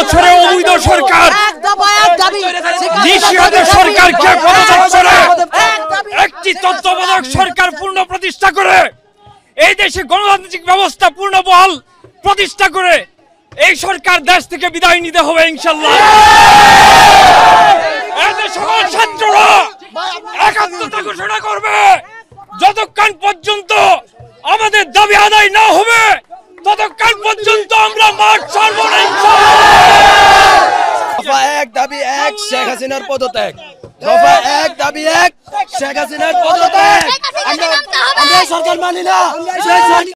বছরে অবৈধ সরকার নিষিদ্ধ সরকারকে পদত্যাগ করে একটি তত্ত্বাবধায়ক সরকার পূর্ণ প্রতিষ্ঠা করে এই দেশে গণতান্ত্রিক ব্যবস্থা পূর্ণ বহাল প্রতিষ্ঠা করে এই সরকার দেশ থেকে বিদায় নিতে হবে ইনশাআল্লাহ। এতে সকল ছাত্ররা একাত্মতা ঘোষণা করবে। যতক্ষণ পর্যন্ত আমাদের দাবি আদায় না হবে ততক্ষণ পর্যন্ত আমরা মাঠ ছাড়ব না ইনশাআল্লাহ। দফা 1 দাবি 1 শেখ হাসিনার পদত্যাগ। দফা 1 দাবি 1 শেখ হাসিনার পদত্যাগ। আমরা সরকার মানি না।